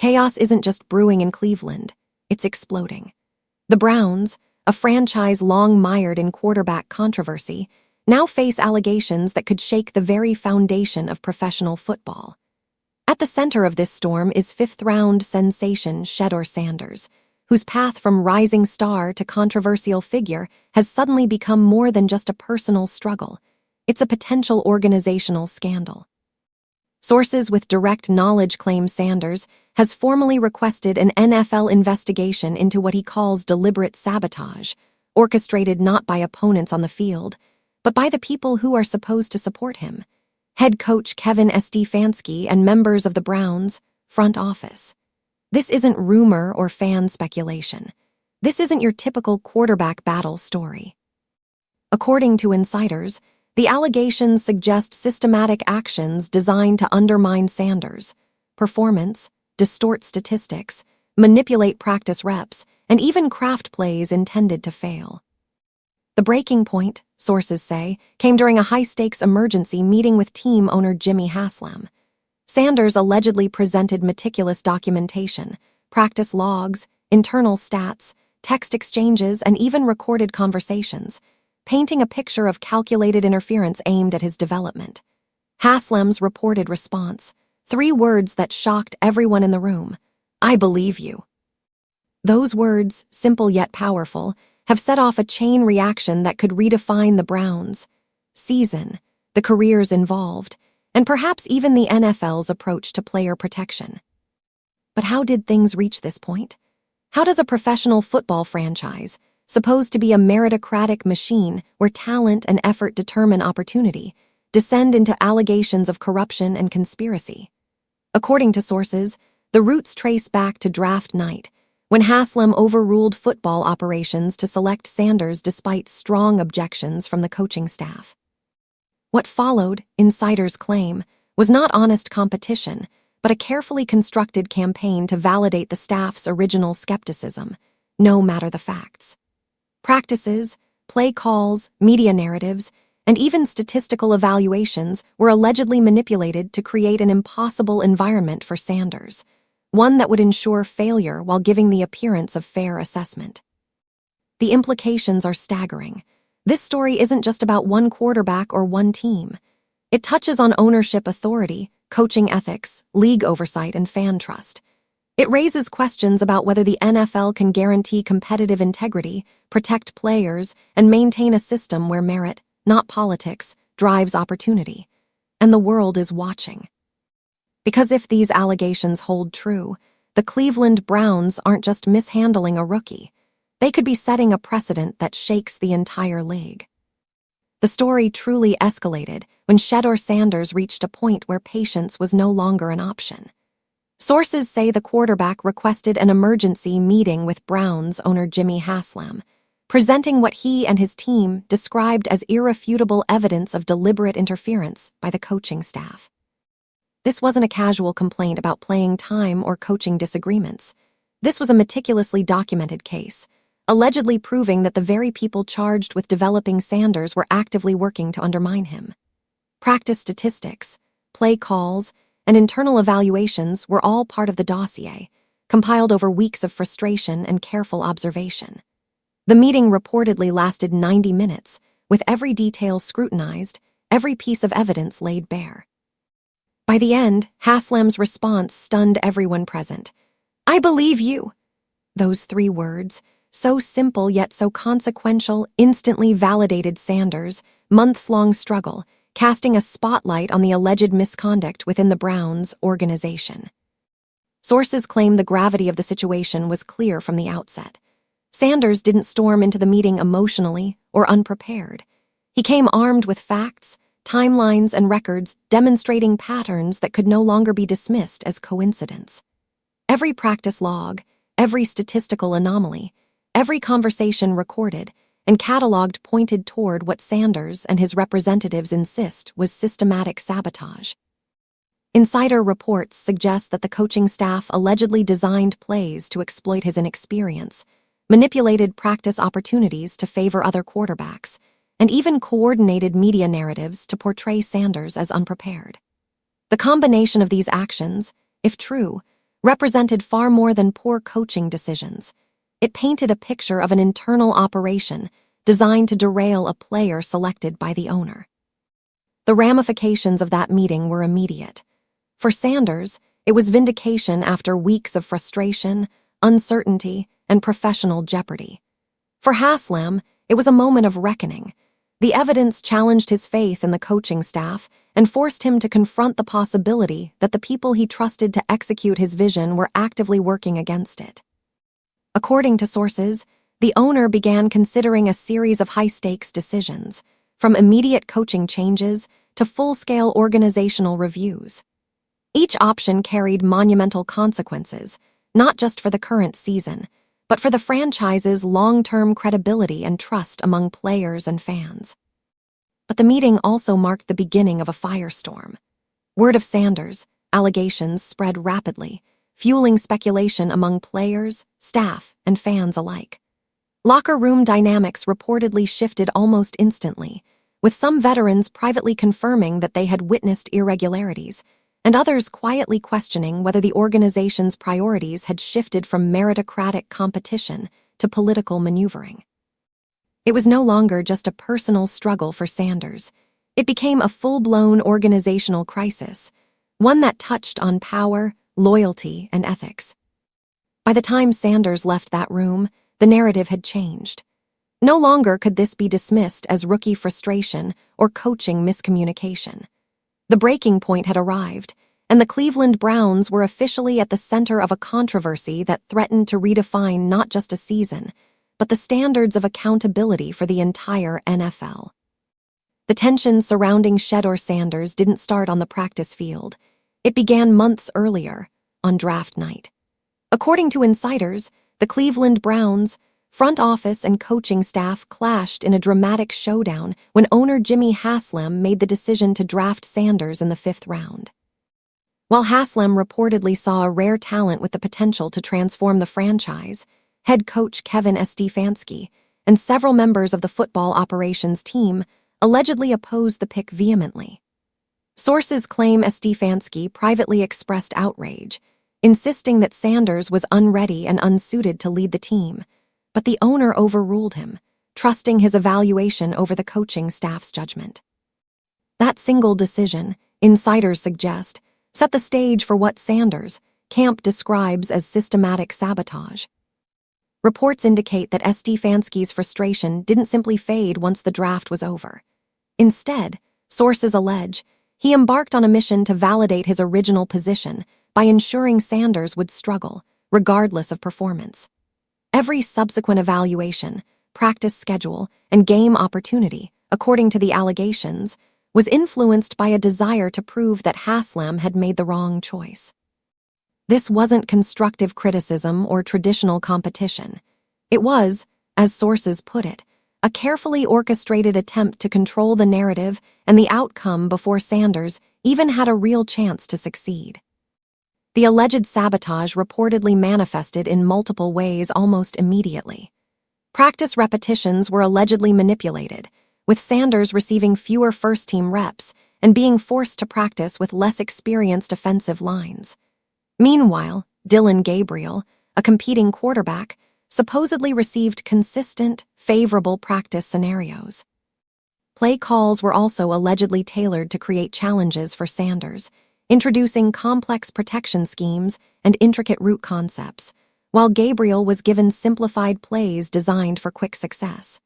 Chaos isn't just brewing in Cleveland, it's exploding. The Browns, a franchise long mired in quarterback controversy, now face allegations that could shake the very foundation of professional football. At the center of this storm is fifth-round sensation Shedeur Sanders, whose path from rising star to controversial figure has suddenly become more than just a personal struggle. It's a potential organizational scandal. Sources with direct knowledge claim Sanders has formally requested an NFL investigation into what he calls deliberate sabotage, orchestrated not by opponents on the field, but by the people who are supposed to support him: head coach Kevin Stefanski and members of the Browns' front office. This isn't rumor or fan speculation. This isn't your typical quarterback battle story. According to insiders, the allegations suggest systematic actions designed to undermine Sanders' performance, distort statistics, manipulate practice reps, and even craft plays intended to fail. The breaking point, sources say, came during a high-stakes emergency meeting with team owner Jimmy Haslam. Sanders allegedly presented meticulous documentation, practice logs, internal stats, text exchanges, and even recorded conversations, painting a picture of calculated interference aimed at his development. Haslam's reported response: 3 words that shocked everyone in the room: "I believe you." Those words, simple yet powerful, have set off a chain reaction that could redefine the Browns' season, the careers involved, and perhaps even the NFL's approach to player protection. But how did things reach this point? How does a professional football franchise, supposed to be a meritocratic machine where talent and effort determine opportunity, descend into allegations of corruption and conspiracy? According to sources, the roots trace back to draft night, when Haslam overruled football operations to select Sanders despite strong objections from the coaching staff. What followed, insiders claim, was not honest competition, but a carefully constructed campaign to validate the staff's original skepticism, no matter the facts. Practices, play calls, media narratives, and even statistical evaluations were allegedly manipulated to create an impossible environment for Sanders, one that would ensure failure while giving the appearance of fair assessment. The implications are staggering. This story isn't just about one quarterback or one team. It touches on ownership authority, coaching ethics, league oversight, and fan trust. It raises questions about whether the NFL can guarantee competitive integrity, protect players, and maintain a system where merit, not politics, drives opportunity. And the world is watching. Because if these allegations hold true, the Cleveland Browns aren't just mishandling a rookie. They could be setting a precedent that shakes the entire league. The story truly escalated when Shedeur Sanders reached a point where patience was no longer an option. Sources say the quarterback requested an emergency meeting with Browns owner Jimmy Haslam, presenting what he and his team described as irrefutable evidence of deliberate interference by the coaching staff. This wasn't a casual complaint about playing time or coaching disagreements. This was a meticulously documented case, allegedly proving that the very people charged with developing Sanders were actively working to undermine him. Practice statistics, play calls, and internal evaluations were all part of the dossier, compiled over weeks of frustration and careful observation. The meeting reportedly lasted 90 minutes, with every detail scrutinized, every piece of evidence laid bare. By the end, Haslam's response stunned everyone present. "I believe you." Those 3 words, so simple yet so consequential, instantly validated Sanders' months-long struggle, casting a spotlight on the alleged misconduct within the Browns organization. Sources claim the gravity of the situation was clear from the outset. Sanders didn't storm into the meeting emotionally or unprepared. He came armed with facts, timelines, and records demonstrating patterns that could no longer be dismissed as coincidence. Every practice log, every statistical anomaly, every conversation recorded and cataloged pointed toward what Sanders and his representatives insist was systematic sabotage. Insider reports suggest that the coaching staff allegedly designed plays to exploit his inexperience, manipulated practice opportunities to favor other quarterbacks, and even coordinated media narratives to portray Sanders as unprepared. The combination of these actions, if true, represented far more than poor coaching decisions. It painted a picture of an internal operation designed to derail a player selected by the owner. The ramifications of that meeting were immediate. For Sanders, it was vindication after weeks of frustration, uncertainty, and professional jeopardy. For Haslam, it was a moment of reckoning. The evidence challenged his faith in the coaching staff and forced him to confront the possibility that the people he trusted to execute his vision were actively working against it. According to sources, the owner began considering a series of high-stakes decisions, from immediate coaching changes to full-scale organizational reviews. Each option carried monumental consequences, not just for the current season, but for the franchise's long-term credibility and trust among players and fans. But the meeting also marked the beginning of a firestorm. Word of Sanders' allegations spread rapidly, fueling speculation among players, staff, and fans alike. Locker room dynamics reportedly shifted almost instantly, with some veterans privately confirming that they had witnessed irregularities, and others quietly questioning whether the organization's priorities had shifted from meritocratic competition to political maneuvering. It was no longer just a personal struggle for Sanders. It became a full-blown organizational crisis, one that touched on power, loyalty, and ethics. By the time Sanders left that room, the narrative had changed. No longer could this be dismissed as rookie frustration or coaching miscommunication. The breaking point had arrived, and the Cleveland Browns were officially at the center of a controversy that threatened to redefine not just a season, but the standards of accountability for the entire NFL. The tension surrounding Shedeur Sanders didn't start on the practice field. It began months earlier, on draft night. According to insiders, the Cleveland Browns' front office and coaching staff clashed in a dramatic showdown when owner Jimmy Haslam made the decision to draft Sanders in the 5th round. While Haslam reportedly saw a rare talent with the potential to transform the franchise, head coach Kevin Stefanski and several members of the football operations team allegedly opposed the pick vehemently. Sources claim Stefanski privately expressed outrage, insisting that Sanders was unready and unsuited to lead the team, but the owner overruled him, trusting his evaluation over the coaching staff's judgment. That single decision, insiders suggest, set the stage for what Sanders' camp describes as systematic sabotage. Reports indicate that Stefanski's frustration didn't simply fade once the draft was over. Instead, sources allege, he embarked on a mission to validate his original position by ensuring Sanders would struggle, regardless of performance. Every subsequent evaluation, practice schedule, and game opportunity, according to the allegations, was influenced by a desire to prove that Haslam had made the wrong choice. This wasn't constructive criticism or traditional competition. It was, as sources put it, a carefully orchestrated attempt to control the narrative and the outcome before Sanders even had a real chance to succeed. The alleged sabotage reportedly manifested in multiple ways almost immediately. Practice repetitions were allegedly manipulated, with Sanders receiving fewer first-team reps and being forced to practice with less experienced offensive lines. Meanwhile, Dillon Gabriel, a competing quarterback, supposedly received consistent, favorable practice scenarios. Play calls were also allegedly tailored to create challenges for Sanders, introducing complex protection schemes and intricate route concepts, while Gabriel was given simplified plays designed for quick success.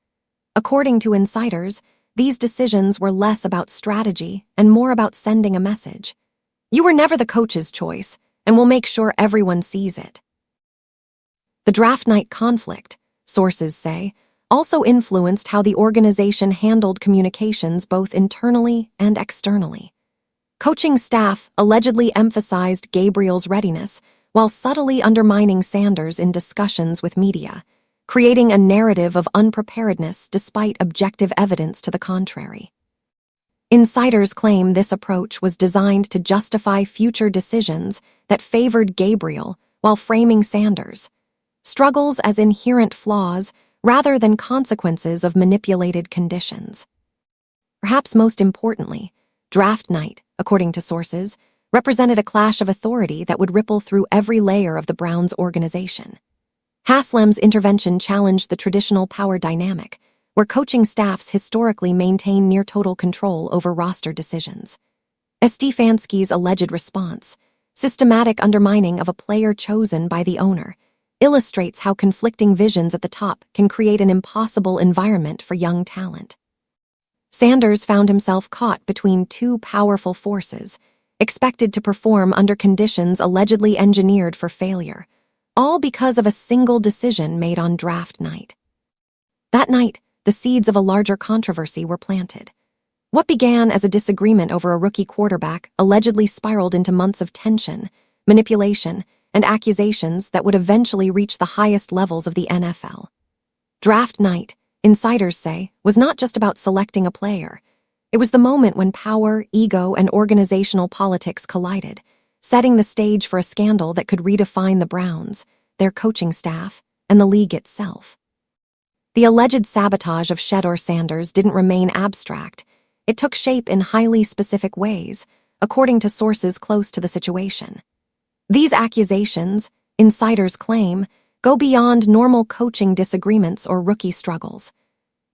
According to insiders, these decisions were less about strategy and more about sending a message. You were never the coach's choice, and we'll make sure everyone sees it. The draft night conflict, sources say, also influenced how the organization handled communications both internally and externally. Coaching staff allegedly emphasized Gabriel's readiness while subtly undermining Sanders in discussions with media, creating a narrative of unpreparedness despite objective evidence to the contrary. Insiders claim this approach was designed to justify future decisions that favored Gabriel while framing Sanders' struggles as inherent flaws rather than consequences of manipulated conditions. Perhaps most importantly, draft night, according to sources, represented a clash of authority that would ripple through every layer of the Browns' organization. Haslam's intervention challenged the traditional power dynamic, where coaching staffs historically maintain near-total control over roster decisions. Stefanski's alleged response, systematic undermining of a player chosen by the owner, illustrates how conflicting visions at the top can create an impossible environment for young talent. Sanders found himself caught between two powerful forces, expected to perform under conditions allegedly engineered for failure, all because of a single decision made on draft night. That night, the seeds of a larger controversy were planted. What began as a disagreement over a rookie quarterback allegedly spiraled into months of tension, manipulation, and accusations that would eventually reach the highest levels of the NFL. Draft night, insiders say, was not just about selecting a player. It was the moment when power, ego, and organizational politics collided, setting the stage for a scandal that could redefine the Browns, their coaching staff, and the league itself. The alleged sabotage of Shedeur Sanders didn't remain abstract. It took shape in highly specific ways, according to sources close to the situation. These accusations, insiders claim, go beyond normal coaching disagreements or rookie struggles.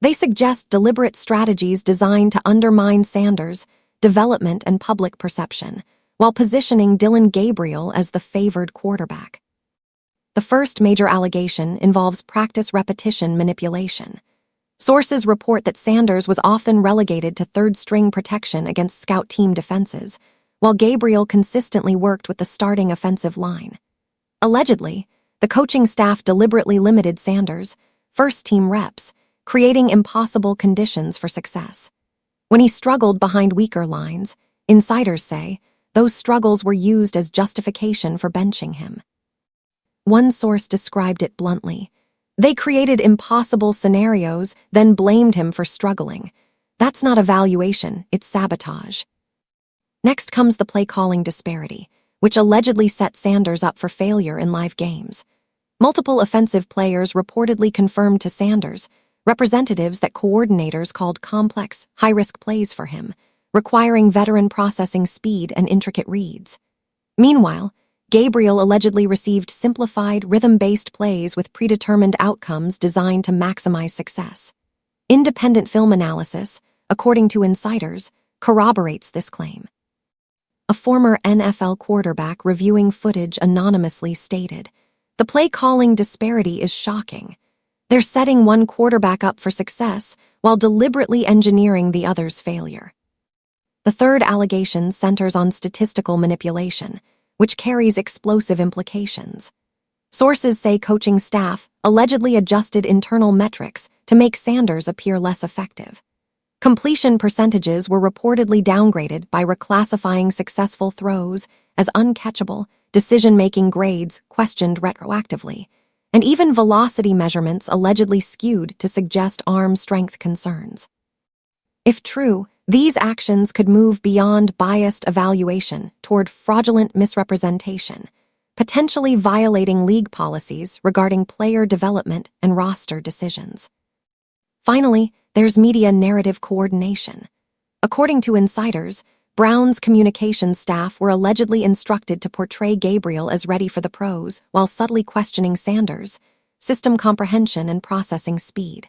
They suggest deliberate strategies designed to undermine Sanders' development and public perception, while positioning Dillon Gabriel as the favored quarterback. The first major allegation involves practice repetition manipulation. Sources report that Sanders was often relegated to third-string protection against scout team defenses, while Gabriel consistently worked with the starting offensive line. Allegedly, the coaching staff deliberately limited Sanders' first-team reps, creating impossible conditions for success. When he struggled behind weaker lines, insiders say, those struggles were used as justification for benching him. One source described it bluntly. They created impossible scenarios, then blamed him for struggling. That's not evaluation, it's sabotage. Next comes the play-calling disparity, which allegedly set Sanders up for failure in live games. Multiple offensive players reportedly confirmed to Sanders, representatives that coordinators called complex, high-risk plays for him, requiring veteran processing speed and intricate reads. Meanwhile, Gabriel allegedly received simplified, rhythm-based plays with predetermined outcomes designed to maximize success. Independent film analysis, according to insiders, corroborates this claim. A former NFL quarterback reviewing footage anonymously stated, "The play-calling disparity is shocking. They're setting one quarterback up for success while deliberately engineering the other's failure." The third allegation centers on statistical manipulation, which carries explosive implications. Sources say coaching staff allegedly adjusted internal metrics to make Sanders appear less effective. Completion percentages were reportedly downgraded by reclassifying successful throws as uncatchable, decision-making grades questioned retroactively, and even velocity measurements allegedly skewed to suggest arm strength concerns. If true, these actions could move beyond biased evaluation toward fraudulent misrepresentation, potentially violating league policies regarding player development and roster decisions. Finally, there's media narrative coordination. According to insiders, Brown's communications staff were allegedly instructed to portray Gabriel as ready for the pros while subtly questioning Sanders' system comprehension and processing speed.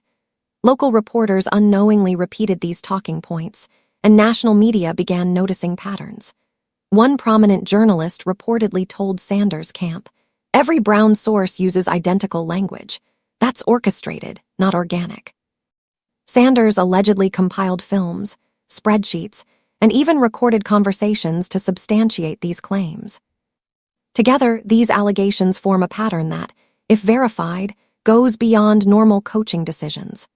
Local reporters unknowingly repeated these talking points, and national media began noticing patterns. One prominent journalist reportedly told Sanders' camp, "Every Brown source uses identical language. That's orchestrated, not organic." Sanders allegedly compiled films, spreadsheets, and even recorded conversations to substantiate these claims. Together, these allegations form a pattern that, if verified, goes beyond normal coaching decisions.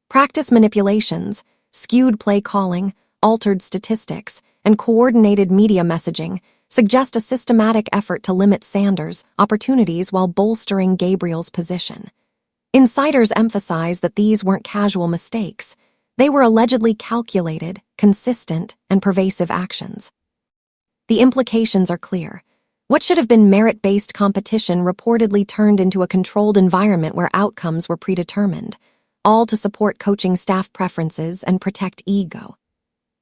Practice manipulations, skewed play calling, altered statistics, and coordinated media messaging suggest a systematic effort to limit Sanders' opportunities while bolstering Gabriel's position. Insiders emphasize that these weren't casual mistakes. They were allegedly calculated, consistent, and pervasive actions. The implications are clear. What should have been merit-based competition reportedly turned into a controlled environment where outcomes were predetermined, all to support coaching staff preferences and protect ego.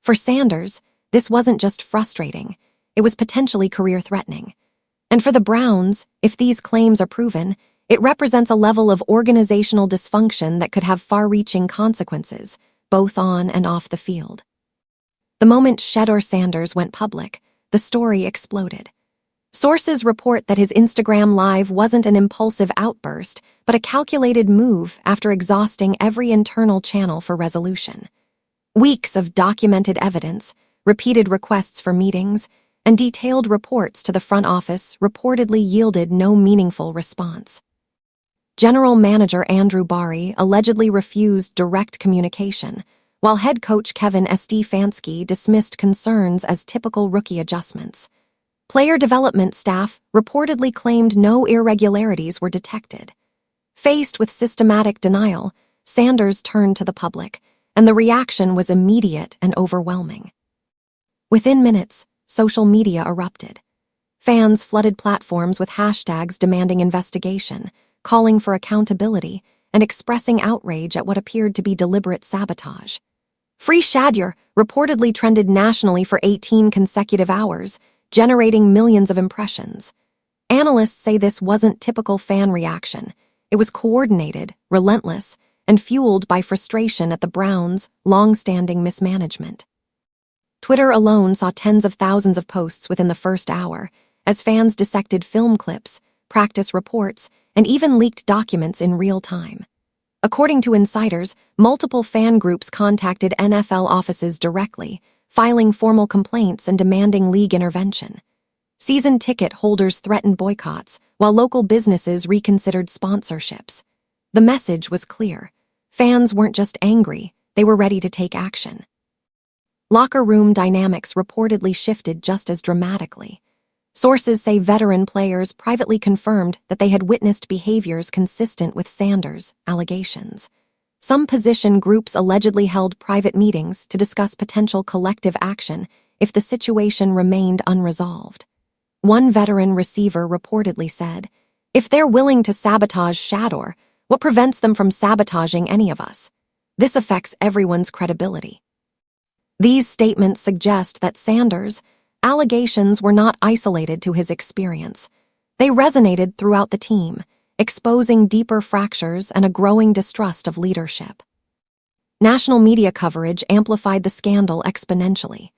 For Sanders, this wasn't just frustrating. It was potentially career-threatening. And for the Browns, if these claims are proven, it represents a level of organizational dysfunction that could have far-reaching consequences, both on and off the field. The moment Shedeur Sanders went public, the story exploded. Sources report that his Instagram Live wasn't an impulsive outburst, but a calculated move after exhausting every internal channel for resolution. Weeks of documented evidence, repeated requests for meetings, and detailed reports to the front office reportedly yielded no meaningful response. General Manager Andrew Barry allegedly refused direct communication, while head coach Kevin Stefanski dismissed concerns as typical rookie adjustments. Player development staff reportedly claimed no irregularities were detected. Faced with systematic denial, Sanders turned to the public, and the reaction was immediate and overwhelming. Within minutes, social media erupted. Fans flooded platforms with hashtags demanding investigation, calling for accountability, and expressing outrage at what appeared to be deliberate sabotage. Free Shedeur reportedly trended nationally for 18 consecutive hours, generating millions of impressions. Analysts say this wasn't typical fan reaction. It was coordinated, relentless, and fueled by frustration at the Browns' long-standing mismanagement. Twitter alone saw tens of thousands of posts within the first hour, as fans dissected film clips, practice reports, and even leaked documents in real time. According to insiders, multiple fan groups contacted NFL offices directly, filing formal complaints and demanding league intervention. Season ticket holders threatened boycotts, while local businesses reconsidered sponsorships. The message was clear. Fans weren't just angry, they were ready to take action. Locker room dynamics reportedly shifted just as dramatically. Sources say veteran players privately confirmed that they had witnessed behaviors consistent with Sanders' allegations. Some position groups allegedly held private meetings to discuss potential collective action if the situation remained unresolved. One veteran receiver reportedly said, "If they're willing to sabotage Shedeur, what prevents them from sabotaging any of us? This affects everyone's credibility." These statements suggest that Sanders' allegations were not isolated to his experience. They resonated throughout the team, exposing deeper fractures and a growing distrust of leadership. National media coverage amplified the scandal exponentially.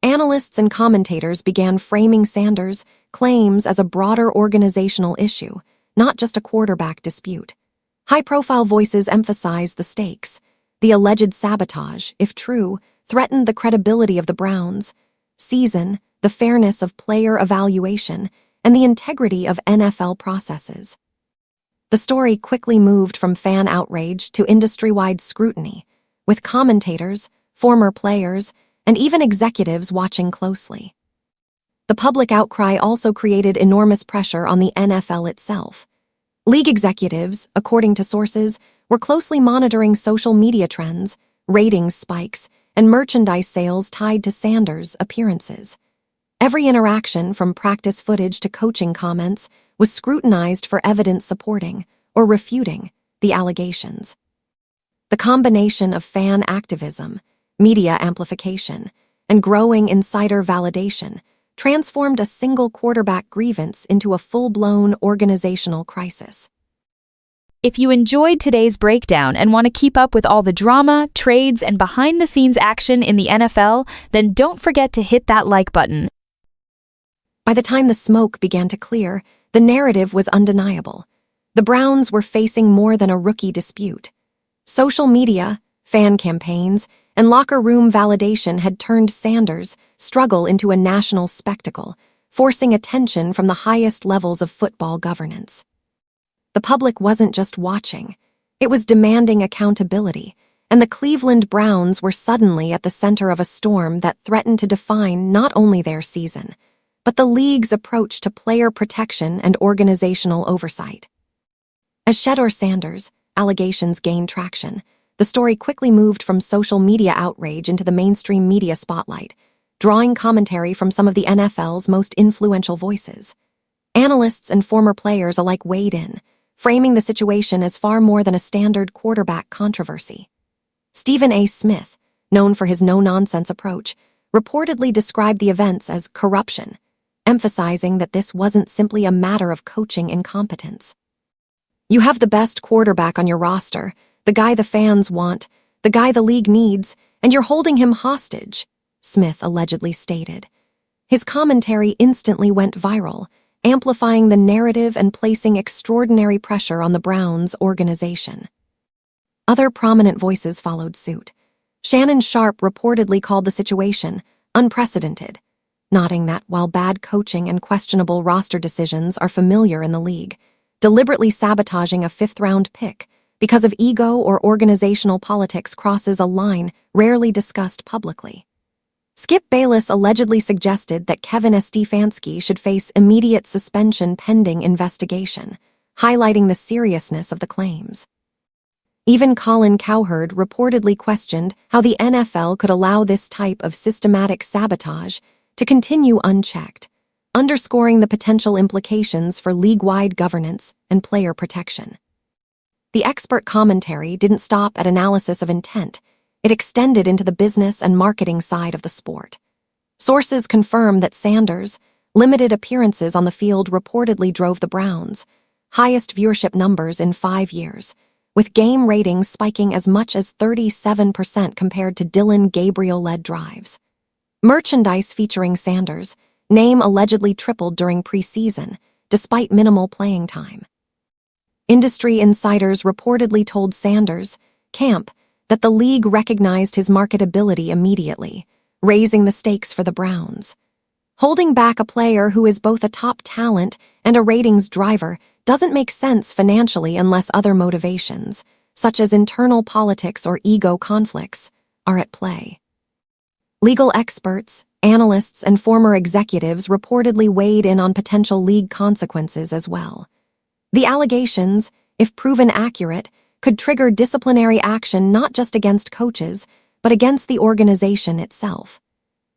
Analysts and commentators began framing Sanders' claims as a broader organizational issue, not just a quarterback dispute. High-profile voices emphasized the stakes. The alleged sabotage, if true, threatened the credibility of the Browns' season, the fairness of player evaluation, and the integrity of NFL processes. The story quickly moved from fan outrage to industry-wide scrutiny, with commentators, former players, and even executives watching closely. The public outcry also created enormous pressure on the NFL itself. League executives, according to sources, were closely monitoring social media trends, ratings spikes, and merchandise sales tied to Sanders' appearances. Every interaction, from practice footage to coaching comments, was scrutinized for evidence supporting or refuting the allegations. The combination of fan activism, media amplification, and growing insider validation transformed a single quarterback grievance into a full-blown organizational crisis. If you enjoyed today's breakdown and want to keep up with all the drama, trades, and behind-the-scenes action in the NFL, then don't forget to hit that like button. By the time the smoke began to clear, the narrative was undeniable. The Browns were facing more than a rookie dispute. Social media, fan campaigns, and locker room validation had turned Sanders' struggle into a national spectacle, forcing attention from the highest levels of football governance. The public wasn't just watching, it was demanding accountability, and the Cleveland Browns were suddenly at the center of a storm that threatened to define not only their season, but the league's approach to player protection and organizational oversight. As Shedeur Sanders' allegations gained traction, the story quickly moved from social media outrage into the mainstream media spotlight, drawing commentary from some of the NFL's most influential voices. Analysts and former players alike weighed in, framing the situation as far more than a standard quarterback controversy. Stephen A. Smith, known for his no-nonsense approach, reportedly described the events as corruption, emphasizing that this wasn't simply a matter of coaching incompetence. "You have the best quarterback on your roster, the guy the fans want, the guy the league needs, and you're holding him hostage," Smith allegedly stated. His commentary instantly went viral, amplifying the narrative and placing extraordinary pressure on the Browns organization. Other prominent voices followed suit. Shannon Sharpe reportedly called the situation unprecedented, noting that while bad coaching and questionable roster decisions are familiar in the league, deliberately sabotaging a fifth-round pick because of ego or organizational politics crosses a line rarely discussed publicly. Skip Bayless allegedly suggested that Kevin Stefanski should face immediate suspension pending investigation, highlighting the seriousness of the claims. Even Colin Cowherd reportedly questioned how the NFL could allow this type of systematic sabotage to continue unchecked, underscoring the potential implications for league-wide governance and player protection. The expert commentary didn't stop at analysis of intent. It extended into the business and marketing side of the sport. Sources confirm that Sanders' limited appearances on the field reportedly drove the Browns' highest viewership numbers in 5 years, with game ratings spiking as much as 37% compared to Dylan Gabriel-led drives. Merchandise featuring Sanders' name allegedly tripled during preseason, despite minimal playing time. Industry insiders reportedly told Sanders' camp that the league recognized his marketability immediately, raising the stakes for the Browns. Holding back a player who is both a top talent and a ratings driver doesn't make sense financially unless other motivations, such as internal politics or ego conflicts, are at play. Legal experts, analysts, and former executives reportedly weighed in on potential league consequences as well. The allegations, if proven accurate, could trigger disciplinary action not just against coaches, but against the organization itself.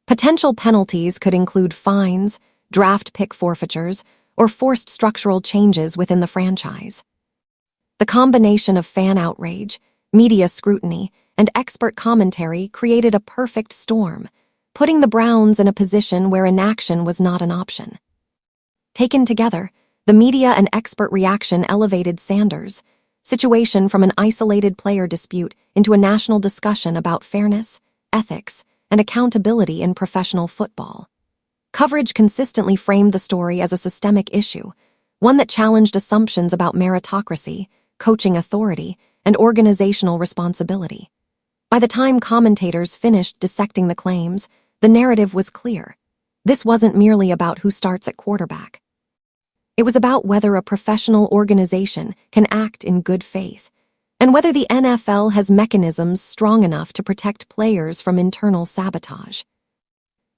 Potential penalties could include fines, draft pick forfeitures, or forced structural changes within the franchise. The combination of fan outrage, media scrutiny, and expert commentary created a perfect storm, putting the Browns in a position where inaction was not an option. Taken together, the media and expert reaction elevated Sanders' situation from an isolated player dispute into a national discussion about fairness, ethics, and accountability in professional football. Coverage consistently framed the story as a systemic issue, one that challenged assumptions about meritocracy, coaching authority, and organizational responsibility. By the time commentators finished dissecting the claims, the narrative was clear. This wasn't merely about who starts at quarterback. It was about whether a professional organization can act in good faith, and whether the NFL has mechanisms strong enough to protect players from internal sabotage.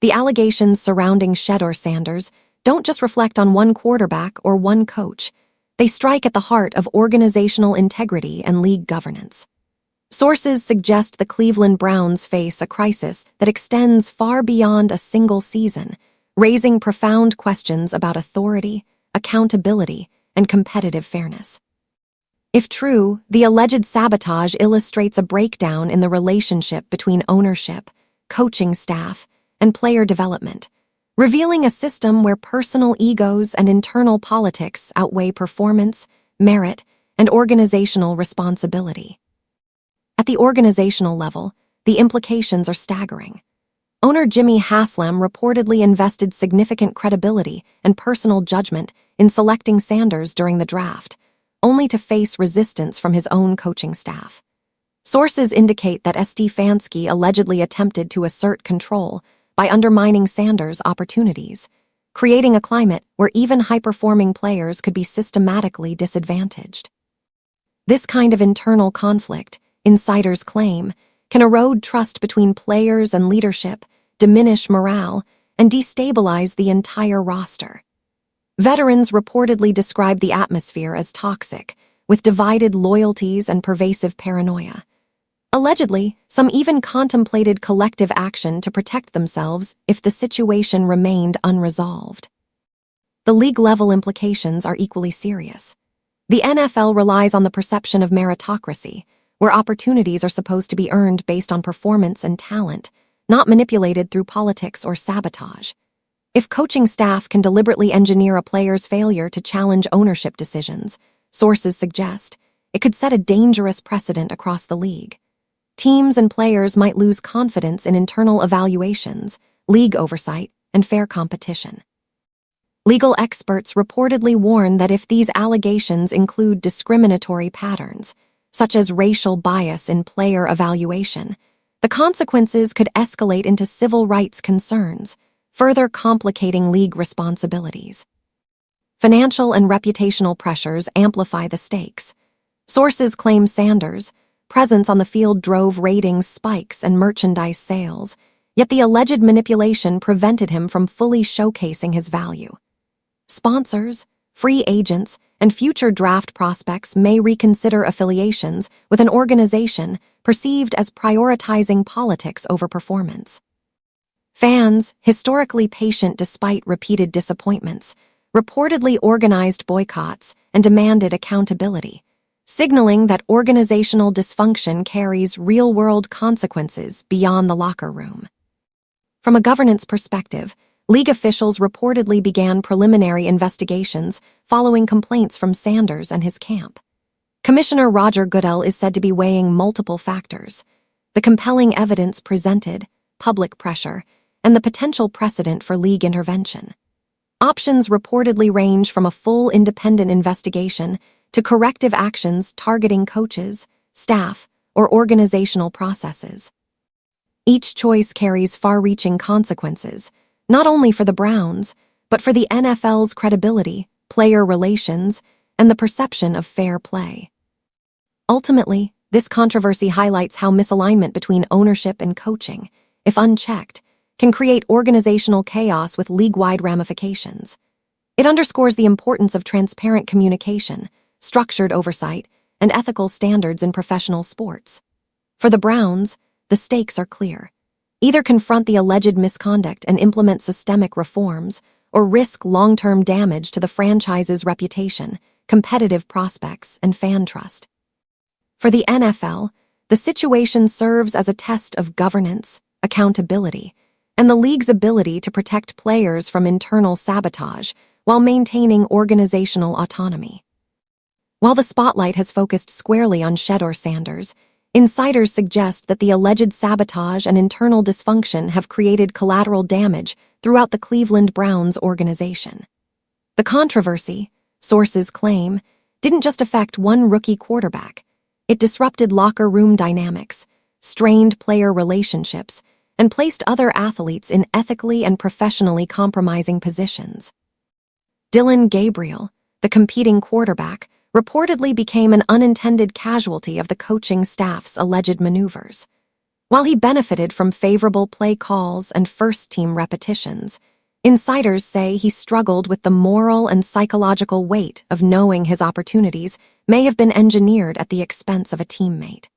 The allegations surrounding Shedeur Sanders don't just reflect on one quarterback or one coach. They strike at the heart of organizational integrity and league governance. Sources suggest the Cleveland Browns face a crisis that extends far beyond a single season, raising profound questions about authority, accountability, and competitive fairness. If true, the alleged sabotage illustrates a breakdown in the relationship between ownership, coaching staff, and player development, revealing a system where personal egos and internal politics outweigh performance, merit, and organizational responsibility. At the organizational level, the implications are staggering. Owner Jimmy Haslam reportedly invested significant credibility and personal judgment in selecting Sanders during the draft, only to face resistance from his own coaching staff. Sources indicate that Stefanski allegedly attempted to assert control by undermining Sanders' opportunities, creating a climate where even high-performing players could be systematically disadvantaged. This kind of internal conflict, insiders claim, can erode trust between players and leadership, diminish morale, and destabilize the entire roster. Veterans reportedly described the atmosphere as toxic, with divided loyalties and pervasive paranoia. Allegedly, some even contemplated collective action to protect themselves if the situation remained unresolved. The league-level implications are equally serious. The NFL relies on the perception of meritocracy, where opportunities are supposed to be earned based on performance and talent, not manipulated through politics or sabotage. If coaching staff can deliberately engineer a player's failure to challenge ownership decisions, sources suggest, it could set a dangerous precedent across the league. Teams and players might lose confidence in internal evaluations, league oversight, and fair competition. Legal experts reportedly warn that if these allegations include discriminatory patterns, such as racial bias in player evaluation, the consequences could escalate into civil rights concerns, further complicating league responsibilities. Financial and reputational pressures amplify the stakes. Sources claim Sanders' presence on the field drove ratings spikes and merchandise sales, yet the alleged manipulation prevented him from fully showcasing his value. Sponsors, free agents, and future draft prospects may reconsider affiliations with an organization perceived as prioritizing politics over performance. Fans, historically patient despite repeated disappointments, reportedly organized boycotts and demanded accountability, signaling that organizational dysfunction carries real-world consequences beyond the locker room. From a governance perspective, league officials reportedly began preliminary investigations following complaints from Sanders and his camp. Commissioner Roger Goodell is said to be weighing multiple factors: the compelling evidence presented, public pressure, and the potential precedent for league intervention. Options reportedly range from a full independent investigation to corrective actions targeting coaches, staff, or organizational processes. Each choice carries far-reaching consequences, not only for the Browns, but for the NFL's credibility, player relations, and the perception of fair play. Ultimately, this controversy highlights how misalignment between ownership and coaching, if unchecked, can create organizational chaos with league-wide ramifications. It underscores the importance of transparent communication, structured oversight, and ethical standards in professional sports. For the Browns, the stakes are clear. Either confront the alleged misconduct and implement systemic reforms, or risk long-term damage to the franchise's reputation, competitive prospects, and fan trust. For the NFL, the situation serves as a test of governance, accountability, and the league's ability to protect players from internal sabotage while maintaining organizational autonomy. While the spotlight has focused squarely on Shedeur Sanders, insiders suggest that the alleged sabotage and internal dysfunction have created collateral damage throughout the Cleveland Browns organization. The controversy, sources claim, didn't just affect one rookie quarterback. It disrupted locker room dynamics, strained player relationships, and placed other athletes in ethically and professionally compromising positions. Dillon Gabriel, the competing quarterback, reportedly became an unintended casualty of the coaching staff's alleged maneuvers. While he benefited from favorable play calls and first-team repetitions, insiders say he struggled with the moral and psychological weight of knowing his opportunities may have been engineered at the expense of a teammate.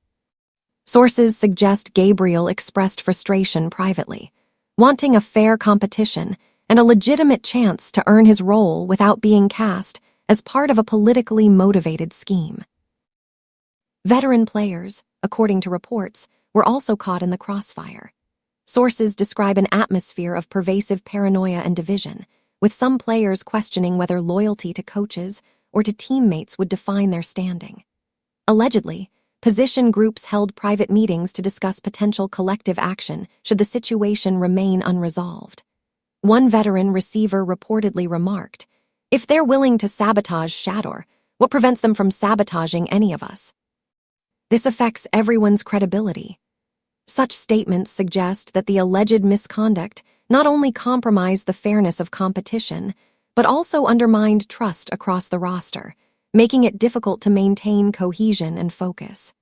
Sources suggest Gabriel expressed frustration privately, wanting a fair competition and a legitimate chance to earn his role without being cast as part of a politically motivated scheme. Veteran players, according to reports, were also caught in the crossfire. Sources describe an atmosphere of pervasive paranoia and division, with some players questioning whether loyalty to coaches or to teammates would define their standing. Allegedly, position groups held private meetings to discuss potential collective action should the situation remain unresolved. One veteran receiver reportedly remarked, "If they're willing to sabotage Shedeur, what prevents them from sabotaging any of us?" This affects everyone's credibility. Such statements suggest that the alleged misconduct not only compromised the fairness of competition, but also undermined trust across the roster, making it difficult to maintain cohesion and focus.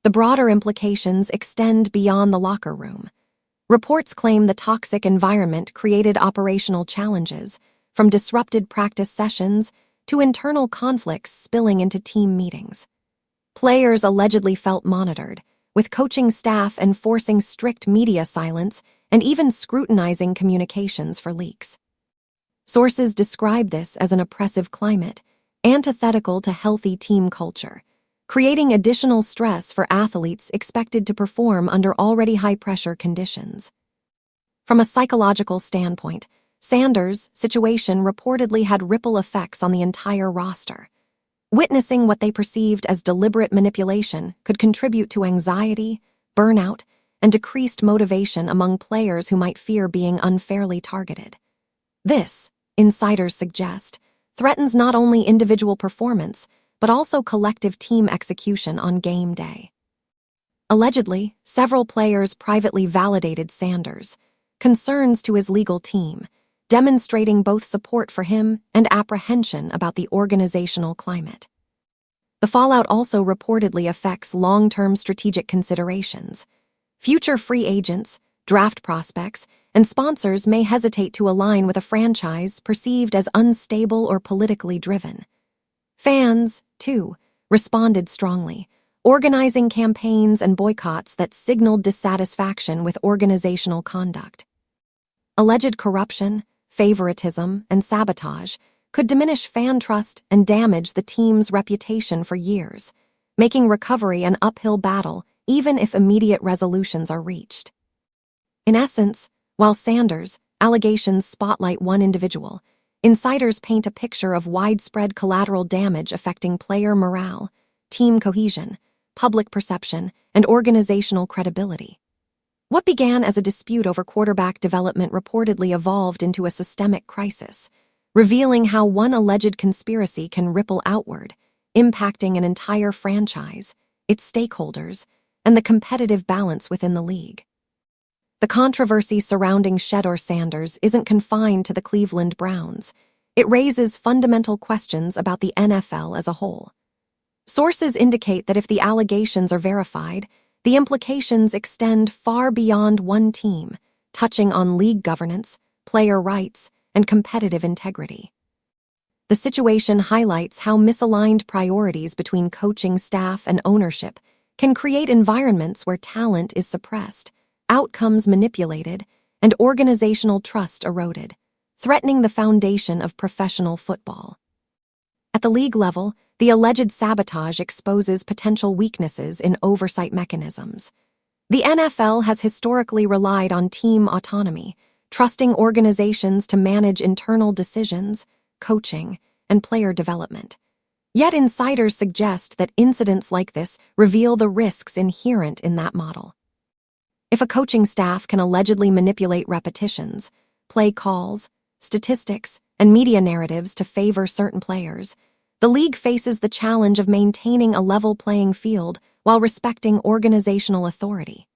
The broader implications extend beyond the locker room. Reports claim the toxic environment created operational challenges, from disrupted practice sessions to internal conflicts spilling into team meetings. Players allegedly felt monitored, with coaching staff enforcing strict media silence and even scrutinizing communications for leaks. Sources describe this as an oppressive climate, antithetical to healthy team culture, creating additional stress for athletes expected to perform under already high-pressure conditions. From a psychological standpoint, Sanders' situation reportedly had ripple effects on the entire roster. Witnessing what they perceived as deliberate manipulation could contribute to anxiety, burnout, and decreased motivation among players who might fear being unfairly targeted. This, insiders suggest, threatens not only individual performance, but also collective team execution on game day. Allegedly, several players privately validated Sanders' concerns to his legal team, demonstrating both support for him and apprehension about the organizational climate. The fallout also reportedly affects long-term strategic considerations. Future free agents, draft prospects, and sponsors may hesitate to align with a franchise perceived as unstable or politically driven. Fans, too, responded strongly, organizing campaigns and boycotts that signaled dissatisfaction with organizational conduct. Alleged corruption, favoritism, and sabotage could diminish fan trust and damage the team's reputation for years, making recovery an uphill battle even if immediate resolutions are reached. In essence, while Sanders' allegations spotlight one individual, insiders paint a picture of widespread collateral damage affecting player morale, team cohesion, public perception, and organizational credibility. What began as a dispute over quarterback development reportedly evolved into a systemic crisis, revealing how one alleged conspiracy can ripple outward, impacting an entire franchise, its stakeholders, and the competitive balance within the league. The controversy surrounding Shedeur Sanders isn't confined to the Cleveland Browns. It raises fundamental questions about the NFL as a whole. Sources indicate that if the allegations are verified, the implications extend far beyond one team, touching on league governance, player rights, and competitive integrity. The situation highlights how misaligned priorities between coaching staff and ownership can create environments where talent is suppressed, outcomes manipulated, and organizational trust eroded, threatening the foundation of professional football. At the league level, the alleged sabotage exposes potential weaknesses in oversight mechanisms. The NFL has historically relied on team autonomy, trusting organizations to manage internal decisions, coaching, and player development. Yet insiders suggest that incidents like this reveal the risks inherent in that model. If a coaching staff can allegedly manipulate repetitions, play calls, statistics, and media narratives to favor certain players, the league faces the challenge of maintaining a level playing field while respecting organizational authority.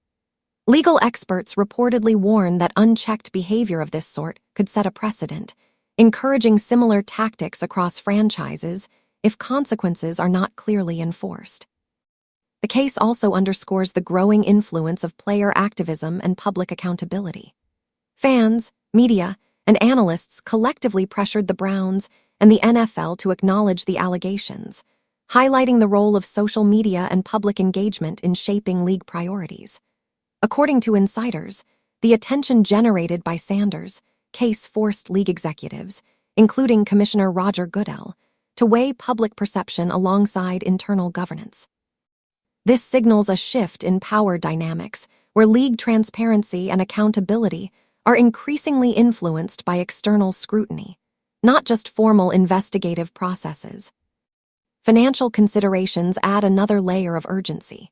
Legal experts reportedly warn that unchecked behavior of this sort could set a precedent, encouraging similar tactics across franchises if consequences are not clearly enforced. The case also underscores the growing influence of player activism and public accountability. Fans, media, and analysts collectively pressured the Browns and the NFL to acknowledge the allegations, highlighting the role of social media and public engagement in shaping league priorities. According to insiders, the attention generated by Sanders' case forced league executives, including Commissioner Roger Goodell, to weigh public perception alongside internal governance. This signals a shift in power dynamics, where league transparency and accountability are increasingly influenced by external scrutiny, not just formal investigative processes. Financial considerations add another layer of urgency.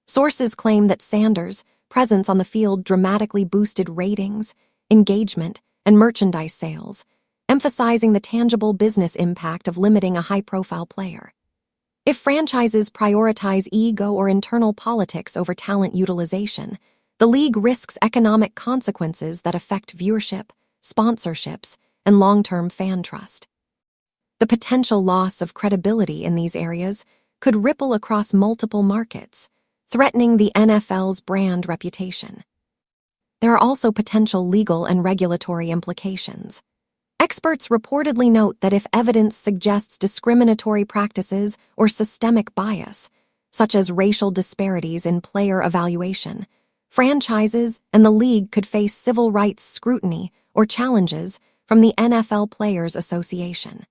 Sources claim that Sanders' presence on the field dramatically boosted ratings, engagement, and merchandise sales, emphasizing the tangible business impact of limiting a high-profile player. If franchises prioritize ego or internal politics over talent utilization, the league risks economic consequences that affect viewership, sponsorships, and long-term fan trust. The potential loss of credibility in these areas could ripple across multiple markets, threatening the NFL's brand reputation. There are also potential legal and regulatory implications. Experts reportedly note that if evidence suggests discriminatory practices or systemic bias, such as racial disparities in player evaluation, franchises and the league could face civil rights scrutiny or challenges from the NFL Players Association.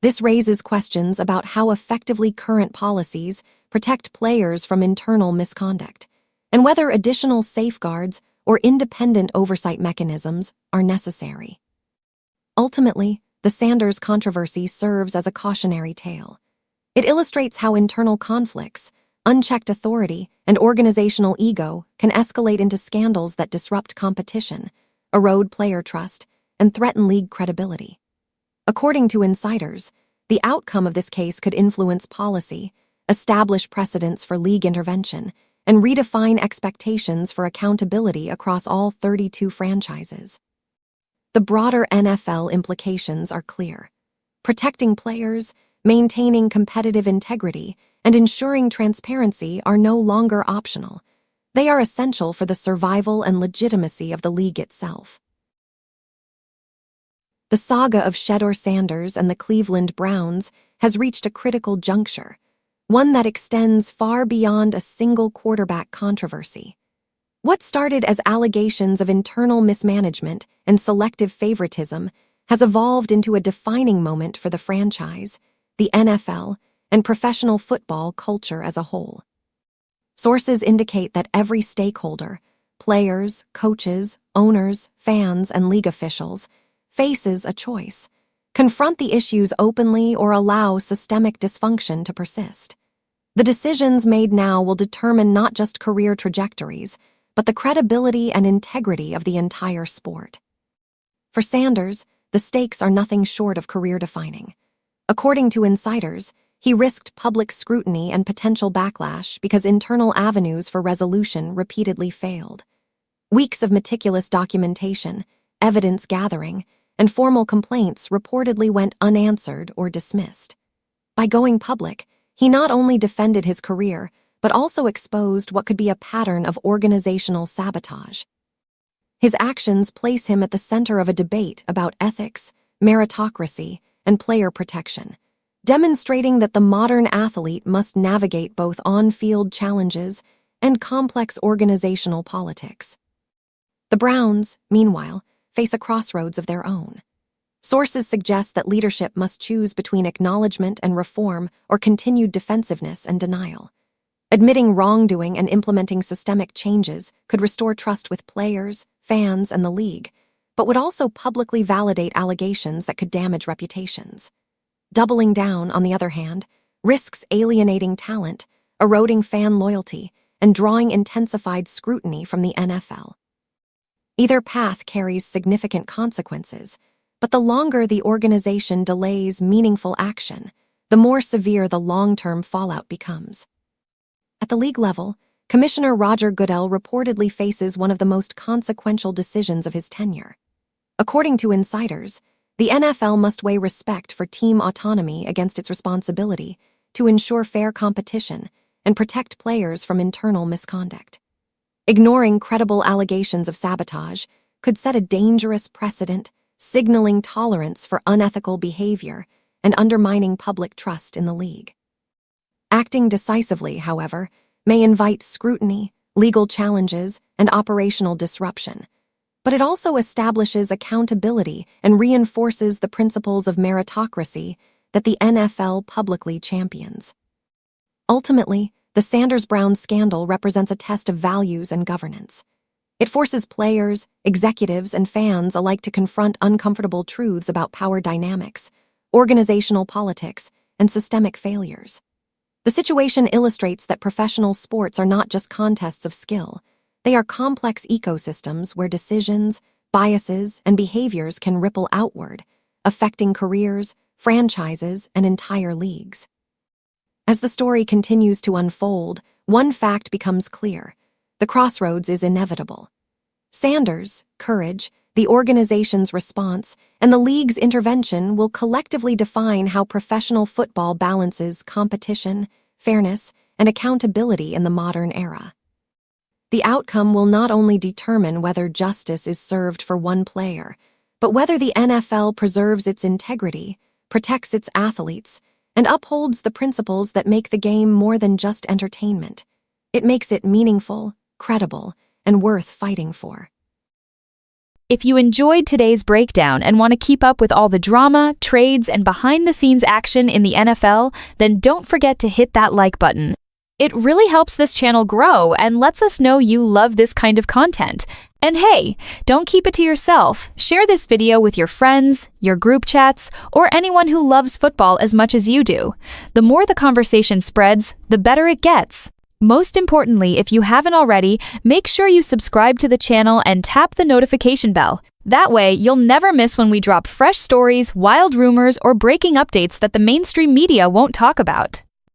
This raises questions about how effectively current policies protect players from internal misconduct, and whether additional safeguards or independent oversight mechanisms are necessary. Ultimately, the Sanders controversy serves as a cautionary tale. It illustrates how internal conflicts, unchecked authority, and organizational ego can escalate into scandals that disrupt competition, erode player trust, and threaten league credibility. According to insiders, the outcome of this case could influence policy, establish precedents for league intervention, and redefine expectations for accountability across all 32 franchises. The broader NFL implications are clear. Protecting players, maintaining competitive integrity, and ensuring transparency are no longer optional. They are essential for the survival and legitimacy of the league itself. The saga of Shedeur Sanders and the Cleveland Browns has reached a critical juncture, one that extends far beyond a single quarterback controversy. What started as allegations of internal mismanagement and selective favoritism has evolved into a defining moment for the franchise, the NFL, and professional football culture as a whole. Sources indicate that every stakeholder, players, coaches, owners, fans, and league officials, faces a choice: confront the issues openly or allow systemic dysfunction to persist. The decisions made now will determine not just career trajectories, but the credibility and integrity of the entire sport. For Sanders, the stakes are nothing short of career-defining. According to insiders, he risked public scrutiny and potential backlash because internal avenues for resolution repeatedly failed. Weeks of meticulous documentation, evidence gathering, and formal complaints reportedly went unanswered or dismissed. By going public, he not only defended his career, but also exposed what could be a pattern of organizational sabotage. His actions place him at the center of a debate about ethics, meritocracy, and player protection, demonstrating that the modern athlete must navigate both on-field challenges and complex organizational politics. The Browns, meanwhile, face a crossroads of their own. Sources suggest that leadership must choose between acknowledgement and reform or continued defensiveness and denial. Admitting wrongdoing and implementing systemic changes could restore trust with players, fans, and the league, but would also publicly validate allegations that could damage reputations. Doubling down, on the other hand, risks alienating talent, eroding fan loyalty, and drawing intensified scrutiny from the NFL. Either path carries significant consequences, but the longer the organization delays meaningful action, the more severe the long-term fallout becomes. At the league level, Commissioner Roger Goodell reportedly faces one of the most consequential decisions of his tenure. According to insiders, the NFL must weigh respect for team autonomy against its responsibility to ensure fair competition and protect players from internal misconduct. Ignoring credible allegations of sabotage could set a dangerous precedent, signaling tolerance for unethical behavior and undermining public trust in the league. Acting decisively, however, may invite scrutiny, legal challenges, and operational disruption, but it also establishes accountability and reinforces the principles of meritocracy that the NFL publicly champions. Ultimately, the Sanders-Brown scandal represents a test of values and governance. It forces players, executives, and fans alike to confront uncomfortable truths about power dynamics, organizational politics, and systemic failures. The situation illustrates that professional sports are not just contests of skill. They are complex ecosystems where decisions, biases, and behaviors can ripple outward, affecting careers, franchises, and entire leagues. As the story continues to unfold, one fact becomes clear: the crossroads is inevitable. Sanders' courage, the organization's response, and the league's intervention will collectively define how professional football balances competition, fairness, and accountability in the modern era. The outcome will not only determine whether justice is served for one player, but whether the NFL preserves its integrity, protects its athletes, and upholds the principles that make the game more than just entertainment. It makes it meaningful, credible, and worth fighting for. If you enjoyed today's breakdown and want to keep up with all the drama, trades, and behind-the-scenes action in the NFL, then don't forget to hit that like button. It really helps this channel grow and lets us know you love this kind of content. And hey, don't keep it to yourself. Share this video with your friends, your group chats, or anyone who loves football as much as you do. The more the conversation spreads, the better it gets. Most importantly, if you haven't already, make sure you subscribe to the channel and tap the notification bell. That way, you'll never miss when we drop fresh stories, wild rumors, or breaking updates that the mainstream media won't talk about.